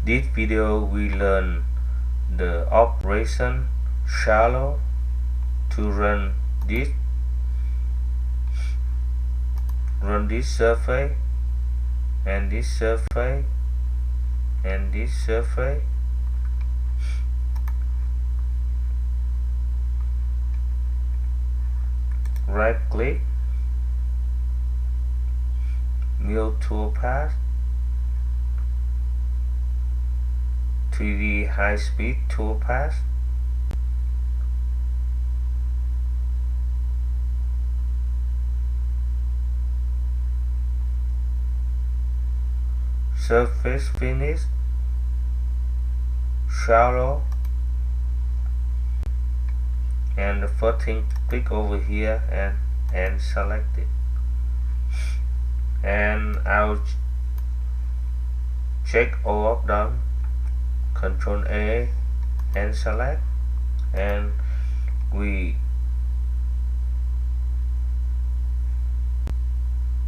this video we learn the operation shallow to run this surface and this surface and this surface. Right click, mill toolpath, 3D high speed toolpath, surface finish, shallow, and the first thing, click over here and select it, and I'll check all of them, Control A and select, and we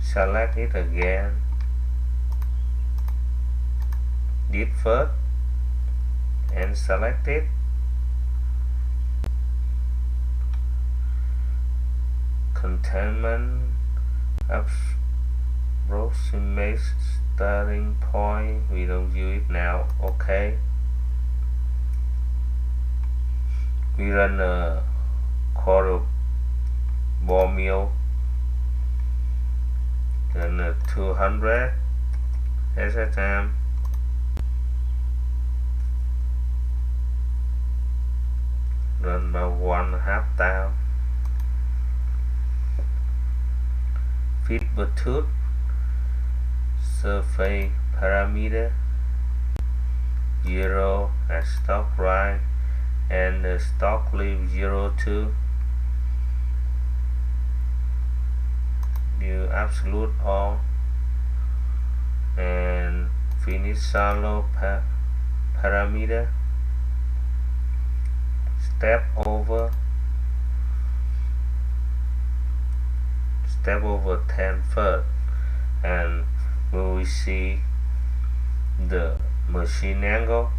select it again, did first and select it, containment approximate starting point, we don't use it now. Okay, we run a quarter ball mill, then 200 SSM, run about 1/2 down, feed bluetooth, surface parameter 0 at stock right, and the stock leave 02, do absolute all, and finish shallow parameter, step over 10 first, and when we see the machine angle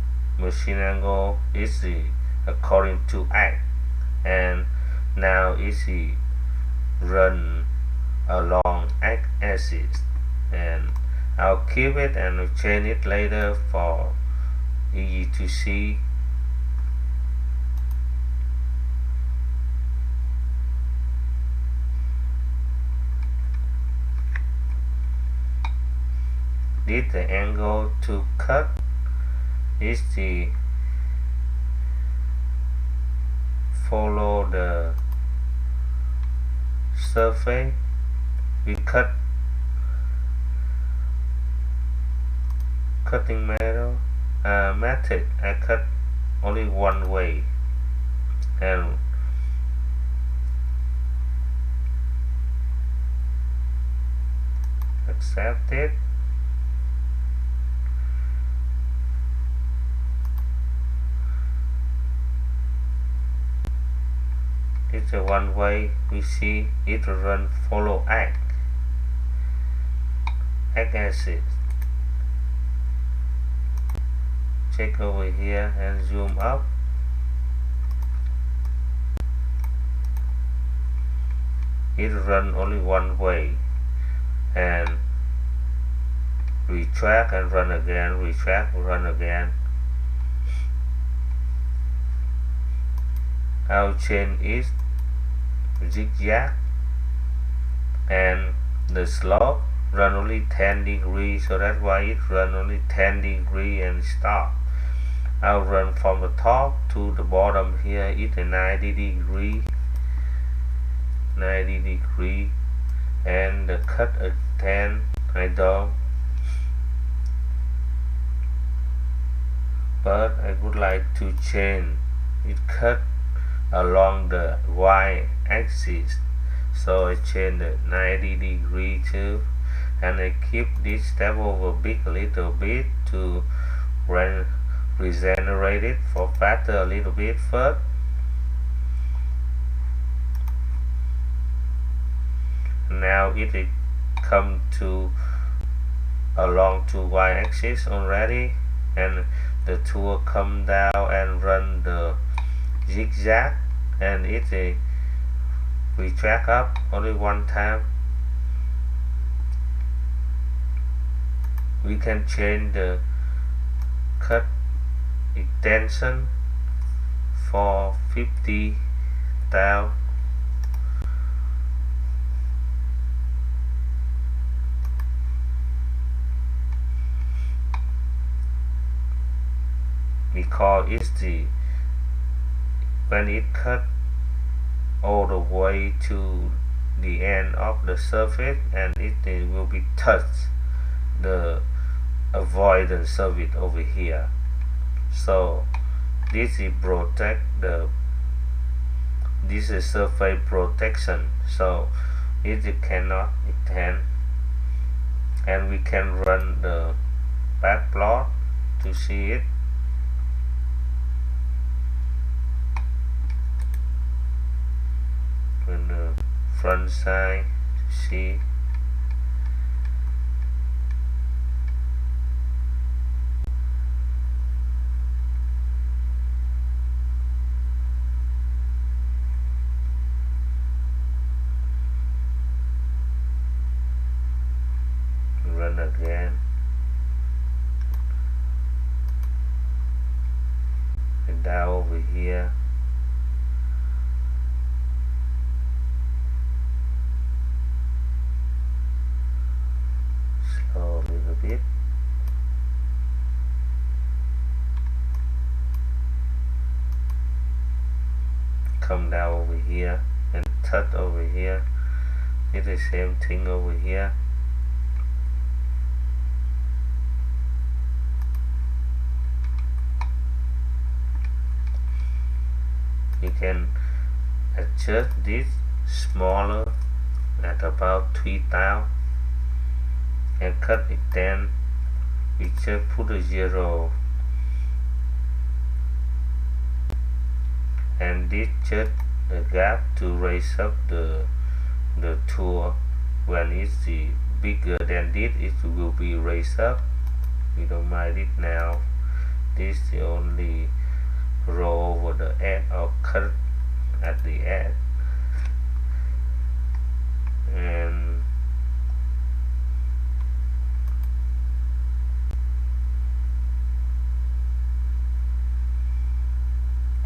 is according to X, and now it's run along X axis, and I'll keep it and change it later for easy to see. Did the angle to cut is the follow the surface. We cut cutting method. I cut only one way, and accept it. It's a one way. We see it run follow X axis. Check over here and zoom up. It run only one way, and retract and run again, retract, run again. I'll change it zigzag, and the slope run only 10 degrees, so that's why it run only 10 degrees and stop. I'll run from the top to the bottom here, it's a 90 degree, and the cut at 10, I don't, but I would like to change it cut along the Y axis, so I change the 90 degree too, and I keep this step over big a little bit to regenerate it for faster a little bit first. Now it come to along to Y axis already, and the tool come down and run the zigzag, and if we drag up only one time, we can change the cut extension for 50 thou. Because it's when it cut all the way to the end of the surface, and it will be touch the avoidance surface over here. So this is this is surface protection, so it cannot extend, and we can run the back plot to see it. On the front side to see. Run again, and down over here. Slow a little bit. Come down over here and touch over here. It's the same thing over here. You can adjust this smaller at about 3 thou, and cut it then. We just put a 0, and this just the gap to raise up the tool. When it's bigger than this, it will be raised up. We don't mind it now. This is only roll over the edge or cut at the edge, and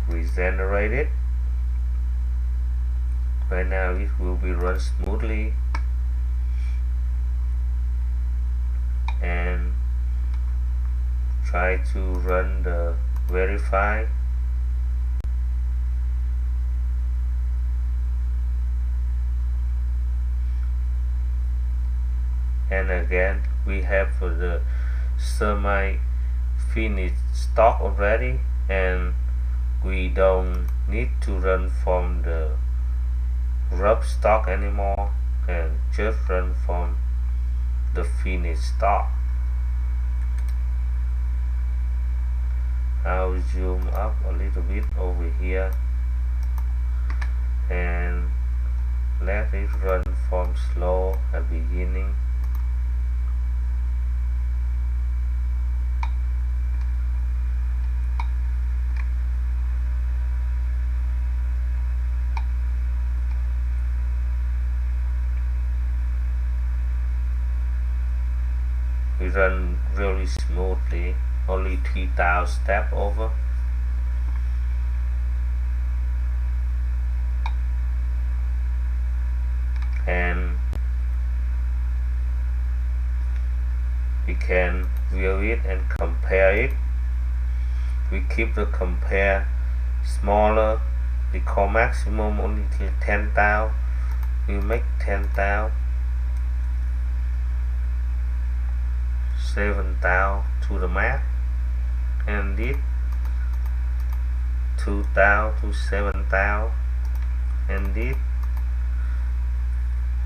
regenerate it. Right now it will be run smoothly, and try to run the verify. And again, we have the semi finished stock already, and we don't need to run from the rough stock anymore, and just run from the finished stock. I'll zoom up a little bit over here and let it run from slow at beginning. We run really smoothly, only 3,000 step over. And we can view it and compare it. We keep the compare smaller, the call maximum only 10,000. We make 10,000. 7,000 to the max, and this 2,000 to 7,000, and this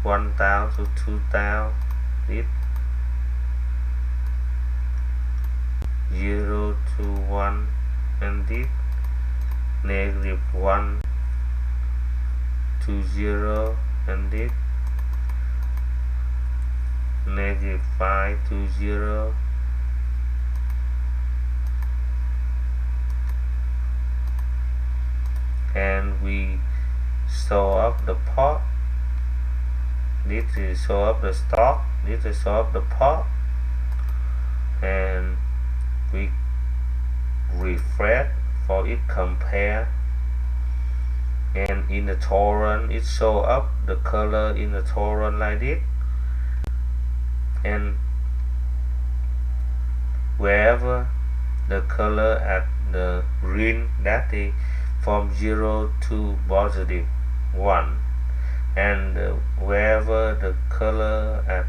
1,000 to 2,000, this 0 to 1, and this -1 to 0, and this -5 to 0, show up the part. This is show up the stock. This is show up the part, and we refresh for it compare. And in the torrent, it show up the color in the torrent like this. And wherever the color at the green, that is from 0 to positive 1, and wherever the color at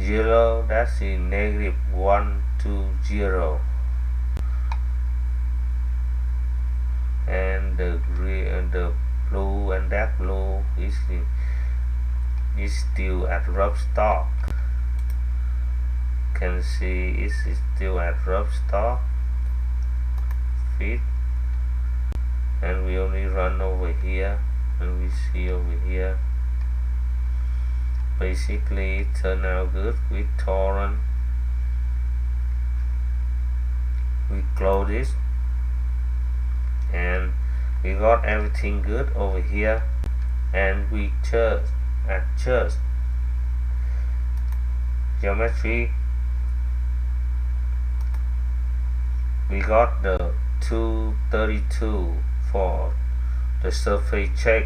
0, that's in negative 1 to 0, and the green and the blue and dark blue is still at rough stock. Can see it is still at rough stock fit, and we only run over here, and we see over here. Basically, it turned out good with torrent. We close this, and we got everything good over here, and we adjust geometry. We got the 232 for the surface check,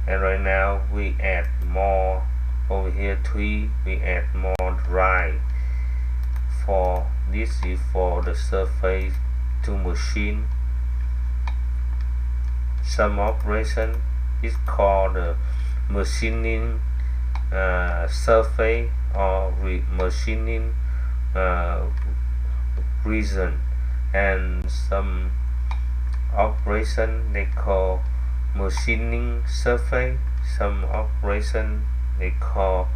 and right now we add more over here 3. We add more dry for this is for the surface to machine. Some operation is called the machining surface or machining reason, and some operation they call machining surface. Some operation they call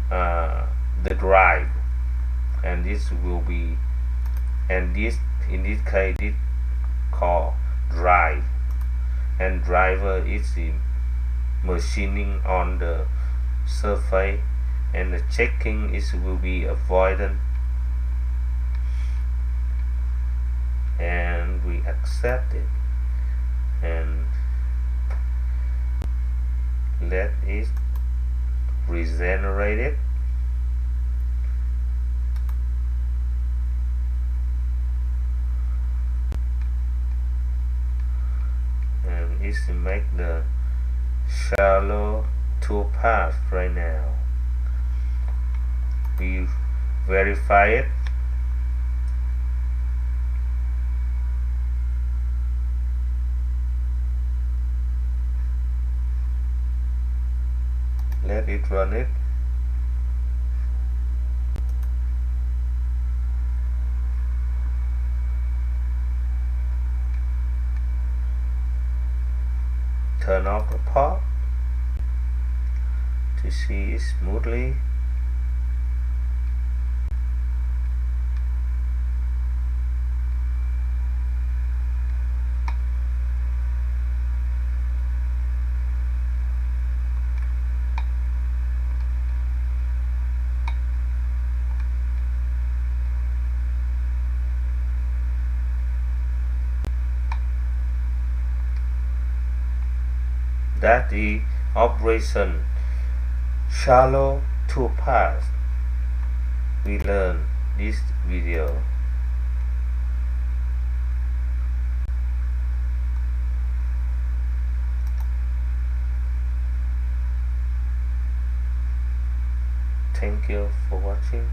the drive, and this will be, and this in this case this called drive, and driver is the machining on the surface, and the checking is will be avoidant, and we accept it and let it regenerate it. And it's to make the shallow tool path right now. We verify it. Let it run it. Turn off the part to see it smoothly. That is operation shallow tool path we learn this video. Thank you for watching.